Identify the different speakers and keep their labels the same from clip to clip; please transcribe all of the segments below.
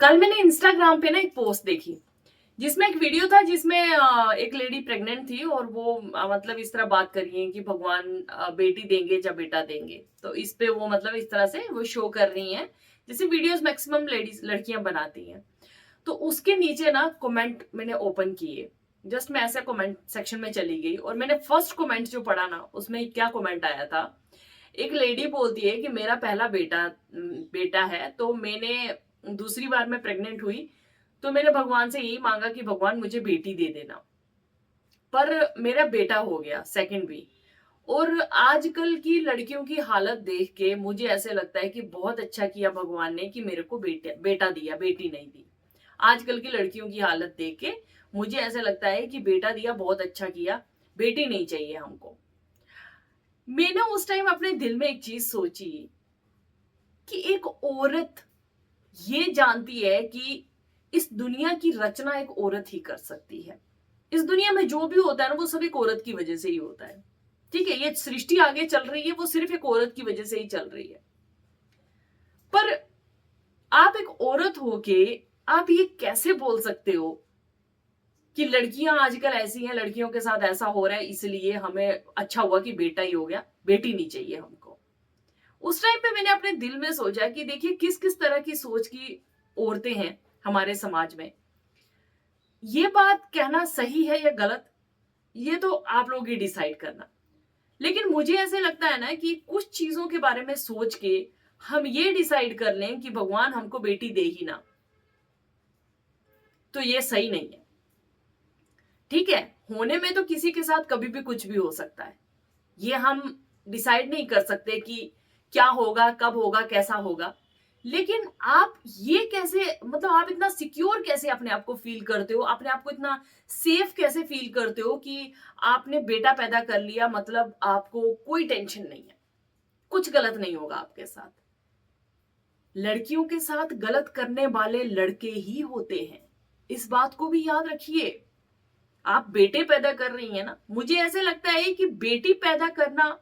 Speaker 1: कल मैंने इंस्टाग्राम पे ना एक पोस्ट देखी जिसमें एक वीडियो था जिसमें एक लेडी प्रेग्नेंट थी और वो मतलब इस तरह बात कर रही है कि भगवान बेटी देंगे या बेटा देंगे। तो इस पे वो मतलब इस तरह से वो शो कर रही हैं जैसे वीडियोस मैक्सिमम लेडीज लड़कियां बनाती हैं। तो उसके नीचे ना कमेंट मैंने ओपन किए। जस्ट मैं ऐसे कमेंट सेक्शन में चली गई और मैंने फर्स्ट कमेंट जो पढ़ा ना उसमें क्या कमेंट आया था। एक लेडी बोलती है कि मेरा पहला बेटा बेटा है, तो मैंने दूसरी बार मैं प्रेग्नेंट हुई तो मैंने भगवान से यही मांगा कि भगवान मुझे बेटी दे देना, पर मेरा बेटा हो गया सेकंड भी। और आजकल की लड़कियों की हालत देख के मुझे ऐसे लगता है कि बहुत अच्छा किया भगवान ने कि मेरे को बेटा दिया, बेटी नहीं दी। आजकल की लड़कियों की हालत देख के मुझे ऐसे लगता है कि बेटा दिया, बहुत अच्छा किया, बेटी नहीं चाहिए हमको। मैंने उस टाइम अपने दिल में एक चीज सोची कि एक औरत ये जानती है कि इस दुनिया की रचना एक औरत ही कर सकती है। इस दुनिया में जो भी होता है ना वो सब एक औरत की वजह से ही होता है। ठीक है, ये सृष्टि आगे चल रही है वो सिर्फ एक औरत की वजह से ही चल रही है। पर आप एक औरत होके आप ये कैसे बोल सकते हो कि लड़कियां आजकल ऐसी हैं, लड़कियों के साथ ऐसा हो रहा है इसलिए हमें अच्छा हुआ कि बेटा ही हो गया, बेटी नहीं चाहिए हमको। उस टाइम पे मैंने अपने दिल में सोचा कि देखिए किस किस तरह की सोच की औरतें हैं हमारे समाज में। ये बात कहना सही है या गलत, ये तो आप लोग ही डिसाइड करना। लेकिन मुझे ऐसे लगता है ना कि कुछ चीजों के बारे में सोच के हम ये डिसाइड कर लें कि भगवान हमको बेटी दे ही ना, तो ये सही नहीं है। ठीक है, होने में तो किसी के साथ कभी भी कुछ भी हो सकता है। ये हम डिसाइड नहीं कर सकते कि क्या होगा, कब होगा, कैसा होगा। लेकिन आप ये कैसे, मतलब आप इतना सिक्योर कैसे अपने आप को फील करते हो, अपने आप को इतना सेफ कैसे फील करते हो कि आपने बेटा पैदा कर लिया मतलब आपको कोई टेंशन नहीं है, कुछ गलत नहीं होगा आपके साथ। लड़कियों के साथ गलत करने वाले लड़के ही होते हैं, इस बात को भी याद रखिए। आप बेटे पैदा कर रही हैं ना, मुझे ऐसे लगता है कि बेटी पैदा करना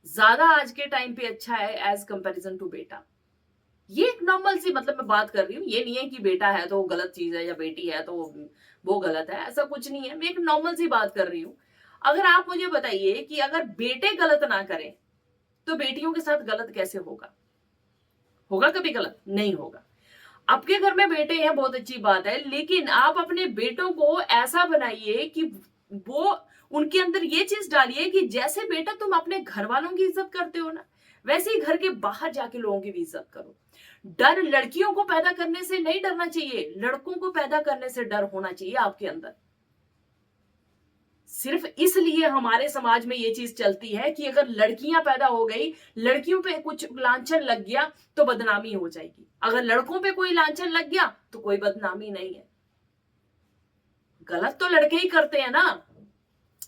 Speaker 1: ज्यादा आज के टाइम पे अच्छा है एज कंपैरिजन टू बेटा। ये एक नॉर्मल सी मतलब मैं बात कर रही हूँ, ये नहीं है कि बेटा है तो वो गलत चीज है या बेटी है तो वो गलत है, ऐसा कुछ नहीं है। मैं एक नॉर्मल सी बात कर रही हूँ। अगर आप मुझे बताइए कि अगर बेटे गलत ना करें तो बेटियों के साथ गलत कैसे होगा? होगा कभी गलत? नहीं होगा। आपके घर में बेटे हैं, बहुत अच्छी बात है, लेकिन आप अपने बेटों को ऐसा बनाइए कि वो उनके अंदर ये चीज डालिए कि जैसे बेटा तुम अपने घर वालों की इज्जत करते हो ना, वैसे ही घर के बाहर जाके लोगों की भी इज्जत करो। डर लड़कियों को पैदा करने से नहीं डरना चाहिए, लड़कों को पैदा करने से डर होना चाहिए आपके अंदर। सिर्फ इसलिए हमारे समाज में ये चीज चलती है कि अगर लड़कियां पैदा हो गई, लड़कियों पे कुछ लांछन लग गया तो बदनामी हो जाएगी, अगर लड़कों पे कोई लांछन लग गया तो कोई बदनामी नहीं है। गलत तो लड़के ही करते हैं ना,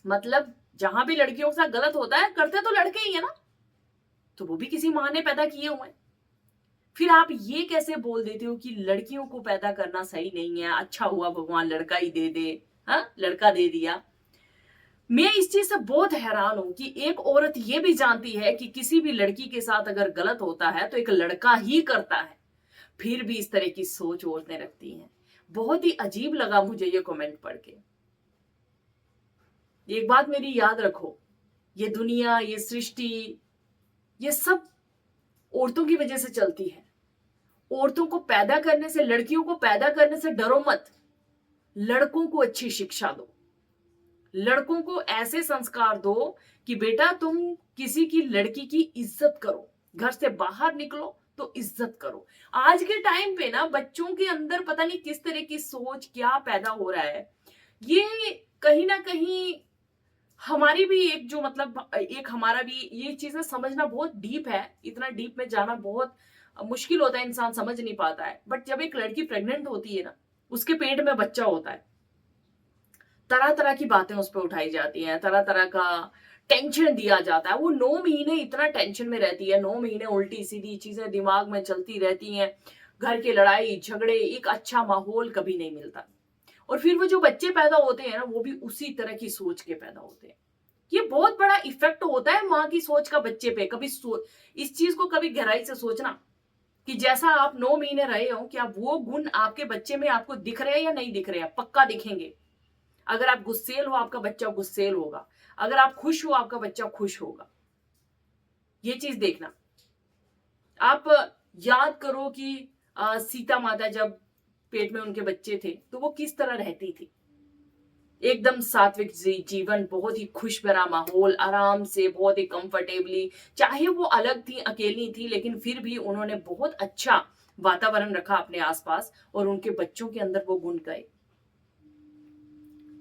Speaker 1: मतलब जहां भी लड़कियों के साथ गलत होता है करते तो लड़के ही है ना, तो वो भी किसी मां ने पैदा किए हुए हैं। फिर आप ये कैसे बोल देते हो कि लड़कियों को पैदा करना सही नहीं है, अच्छा हुआ भगवान लड़का ही दे दे। हाँ, लड़का दे दिया। मैं इस चीज से बहुत हैरान हूं कि एक औरत ये भी जानती है कि किसी भी लड़की के साथ अगर गलत होता है तो एक लड़का ही करता है, फिर भी इस तरह की सोच औरतें रखती हैं। बहुत ही अजीब लगा मुझे ये कमेंट पढ़ के। एक बात मेरी याद रखो, ये दुनिया, ये सृष्टि, ये सब औरतों की वजह से चलती है। औरतों को पैदा करने से, लड़कियों को पैदा करने से डरो मत। लड़कों को अच्छी शिक्षा दो, लड़कों को ऐसे संस्कार दो कि बेटा तुम किसी की लड़की की इज्जत करो, घर से बाहर निकलो तो इज्जत करो। आज के टाइम पे ना बच्चों के अंदर पता नहीं किस तरह की सोच क्या पैदा हो रहा है। ये कहीं ना कहीं हमारी भी एक जो मतलब एक हमारा भी ये चीजें समझना बहुत डीप है, इतना डीप में जाना बहुत मुश्किल होता है, इंसान समझ नहीं पाता है। बट जब एक लड़की प्रेग्नेंट होती है ना, उसके पेट में बच्चा होता है, तरह तरह की बातें उस पर उठाई जाती हैं, तरह तरह का टेंशन दिया जाता है। वो 9 महीने इतना टेंशन में रहती है, 9 महीने उल्टी सीधी चीजें दिमाग में चलती रहती हैं, घर की लड़ाई झगड़े, एक अच्छा माहौल कभी नहीं मिलता। और फिर वो जो बच्चे पैदा होते हैं ना, वो भी उसी तरह की सोच के पैदा होते हैं। ये बहुत बड़ा इफेक्ट होता है माँ की सोच का बच्चे पे। कभी इस चीज को कभी गहराई से सोचना कि जैसा आप 9 महीने रहे हो, क्या वो गुण आपके बच्चे में आपको दिख रहे हैं या नहीं दिख रहे हैं? पक्का दिखेंगे। अगर आप गुस्सेल हो, आपका बच्चा गुस्सेल होगा। अगर आप खुश हो, आपका बच्चा खुश होगा। ये चीज देखना। आप याद करो कि सीता माता जब पेट में उनके बच्चे थे तो वो किस तरह रहती थी। एकदम सात्विक जीवन, बहुत ही खुश भरा माहौल, आराम से, बहुत ही कंफर्टेबली। चाहे वो अलग थी, अकेली थी, लेकिन फिर भी उन्होंने बहुत अच्छा वातावरण रखा अपने आसपास और उनके बच्चों के अंदर वो गुण गए।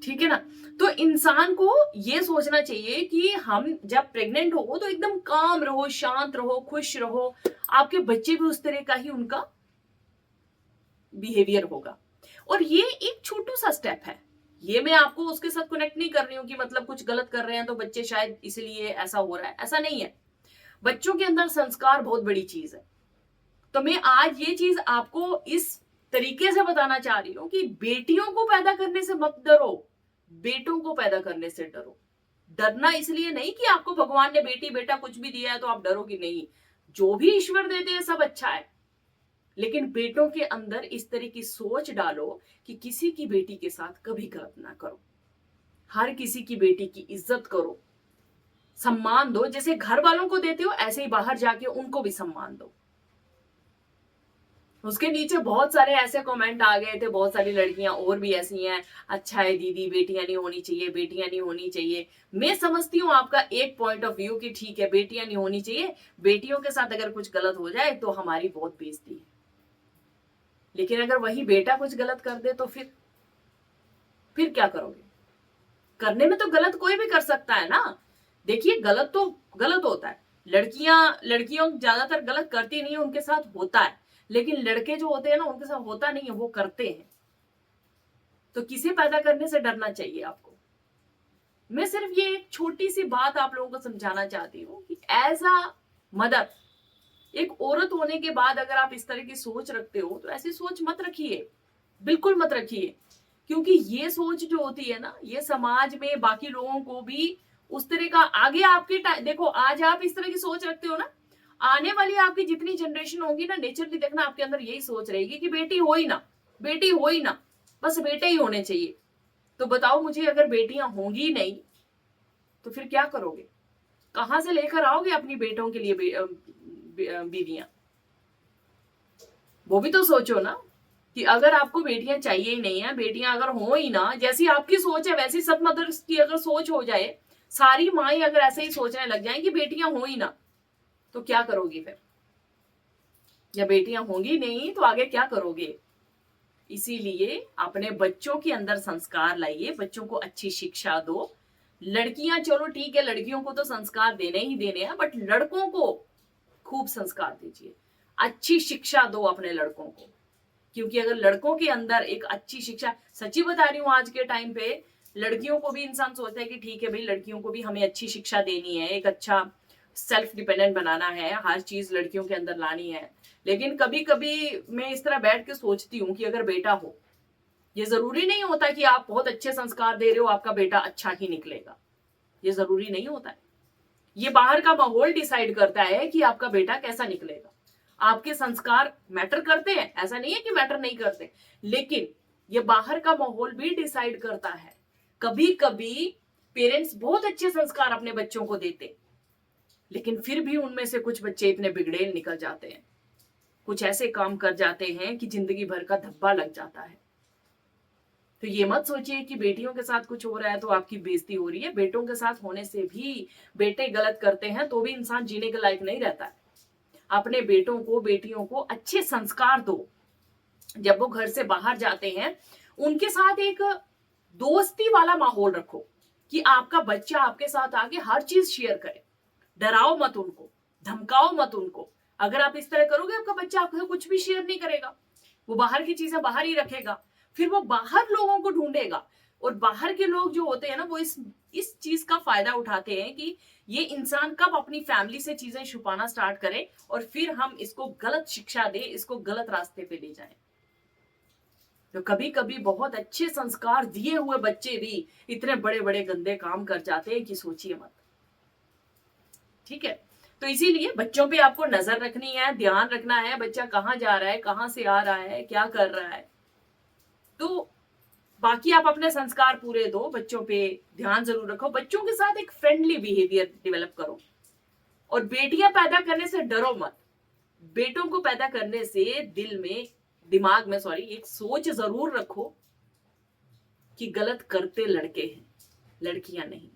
Speaker 1: ठीक है ना। तो इंसान को ये सोचना चाहिए कि हम जब प्रेग्नेंट हो तो एकदम काम रहो, शांत रहो, खुश रहो। आपके बच्चे भी उस तरह का ही उनका बिहेवियर होगा। और ये एक छोटू सा स्टेप है। ये मैं आपको उसके साथ कनेक्ट नहीं कर रही हूं कि मतलब कुछ गलत कर रहे हैं तो बच्चे शायद इसलिए ऐसा हो रहा है, ऐसा नहीं है। बच्चों के अंदर संस्कार बहुत बड़ी चीज है। तो मैं आज ये चीज आपको इस तरीके से बताना चाह रही हूं कि बेटियों को पैदा करने से मत डरो, बेटों को पैदा करने से डरो। डरना इसलिए नहीं कि आपको भगवान ने बेटी बेटा कुछ भी दिया है तो आप डरो कि नहीं। जो भी ईश्वर देते हैं सब अच्छा है, लेकिन बेटों के अंदर इस तरह की सोच डालो कि किसी की बेटी के साथ कभी गलत ना करो। हर किसी की बेटी की इज्जत करो, सम्मान दो। जैसे घर वालों को देते हो ऐसे ही बाहर जाके उनको भी सम्मान दो। उसके नीचे बहुत सारे ऐसे कमेंट आ गए थे, बहुत सारी लड़कियां और भी ऐसी हैं, अच्छा है दीदी बेटियां नहीं होनी चाहिए, बेटियां नहीं होनी चाहिए। मैं समझती हूँ आपका एक पॉइंट ऑफ व्यू कि ठीक है बेटियां नहीं होनी चाहिए, बेटियों के साथ अगर कुछ गलत हो जाए तो हमारी बहुत बेइज्जती है। लेकिन अगर वही बेटा कुछ गलत कर दे तो फिर क्या करोगे? करने में तो गलत कोई भी कर सकता है ना। देखिए गलत तो गलत होता है। लड़कियों ज्यादातर गलत करती नहीं है, उनके साथ होता है। लेकिन लड़के जो होते हैं ना उनके साथ होता नहीं है, वो करते हैं। तो किसे पैदा करने से डरना चाहिए आपको? मैं सिर्फ ये एक छोटी सी बात आप लोगों को समझाना चाहती हूँ कि एज अ मदर, एक औरत होने के बाद अगर आप इस तरह की सोच रखते हो तो ऐसी सोच मत रखिए, बिल्कुल मत रखिए। क्योंकि ये सोच जो होती है ना, ये समाज में बाकी लोगों को भी उस तरह का आगे आपके देखो आज आप इस तरह की सोच रखते हो ना, आने वाली आपकी जितनी जनरेशन होगी ना, नेचरली देखना आपके अंदर यही सोच रहेगी कि बेटी हो ही ना, बेटी हो ही ना, बस बेटे ही होने चाहिए। तो बताओ मुझे, अगर बेटियां होंगी नहीं तो फिर क्या करोगे? कहां से लेकर आओगे अपनी बेटों के लिए बीवियां? वो भी तो सोचो ना कि अगर आपको बेटियां चाहिए ही नहीं है, बेटियां अगर हो ही ना, जैसी आपकी सोच है वैसी सब मदर्स की अगर सोच हो जाए, सारी माएं अगर ऐसे ही सोचने लग जाएं कि बेटियां हो ही ना, तो क्या करोगी फिर? या बेटियां होंगी नहीं तो आगे क्या करोगे? इसीलिए अपने बच्चों के अंदर संस्कार लाइए, बच्चों को अच्छी शिक्षा दो। लड़कियां चलो ठीक है, लड़कियों को तो संस्कार देने ही देने हैं, बट लड़कों को खूब संस्कार दीजिए, अच्छी शिक्षा दो अपने लड़कों को। क्योंकि अगर लड़कों के अंदर एक अच्छी शिक्षा, सच्ची बता रही हूँ, आज के टाइम पे लड़कियों को भी इंसान सोचता है कि ठीक है भाई लड़कियों को भी हमें अच्छी शिक्षा देनी है, एक अच्छा सेल्फ डिपेंडेंट बनाना है, हर चीज लड़कियों के अंदर लानी है। लेकिन कभी कभी मैं इस तरह बैठ के सोचती हूँ कि अगर बेटा हो, ये जरूरी नहीं होता कि आप बहुत अच्छे संस्कार दे रहे हो आपका बेटा अच्छा ही निकलेगा, ये जरूरी नहीं होता है। ये बाहर का माहौल डिसाइड करता है कि आपका बेटा कैसा निकलेगा। आपके संस्कार मैटर करते हैं, ऐसा नहीं है कि मैटर नहीं करते, लेकिन ये बाहर का माहौल भी डिसाइड करता है। कभी कभी पेरेंट्स बहुत अच्छे संस्कार अपने बच्चों को देते, लेकिन फिर भी उनमें से कुछ बच्चे इतने बिगड़ेल निकल जाते हैं, कुछ ऐसे काम कर जाते हैं कि जिंदगी भर का धब्बा लग जाता है। तो ये मत सोचिए कि बेटियों के साथ कुछ हो रहा है तो आपकी बेइज्जती हो रही है। बेटों के साथ होने से भी, बेटे गलत करते हैं तो भी इंसान जीने के लायक नहीं रहता है। अपने बेटों को, बेटियों को अच्छे संस्कार दो। जब वो घर से बाहर जाते हैं उनके साथ एक दोस्ती वाला माहौल रखो कि आपका बच्चा आपके साथ आके हर चीज शेयर करे। डराओ मत उनको, धमकाओ मत उनको। अगर आप इस तरह करोगे आपका बच्चा आपसे कुछ भी शेयर नहीं करेगा, वो बाहर की चीजें बाहर ही रखेगा। फिर वो बाहर लोगों को ढूंढेगा, और बाहर के लोग जो होते हैं ना वो इस चीज का फायदा उठाते हैं कि ये इंसान कब अपनी फैमिली से चीजें छुपाना स्टार्ट करे और फिर हम इसको गलत शिक्षा दे, इसको गलत रास्ते पे ले जाएं। तो कभी कभी बहुत अच्छे संस्कार दिए हुए बच्चे भी इतने बड़े बड़े गंदे काम कर जाते हैं कि सोचिए मत। ठीक है, तो इसीलिए बच्चों पे आपको नजर रखनी है, ध्यान रखना है, बच्चा कहाँ जा रहा है, कहाँ से आ रहा है, क्या कर रहा है। तो बाकी आप अपने संस्कार पूरे दो, बच्चों पे ध्यान जरूर रखो, बच्चों के साथ एक फ्रेंडली बिहेवियर डेवलप करो। और बेटियां पैदा करने से डरो मत। बेटों को पैदा करने से दिमाग में एक सोच जरूर रखो कि गलत करते लड़के हैं, लड़कियां नहीं।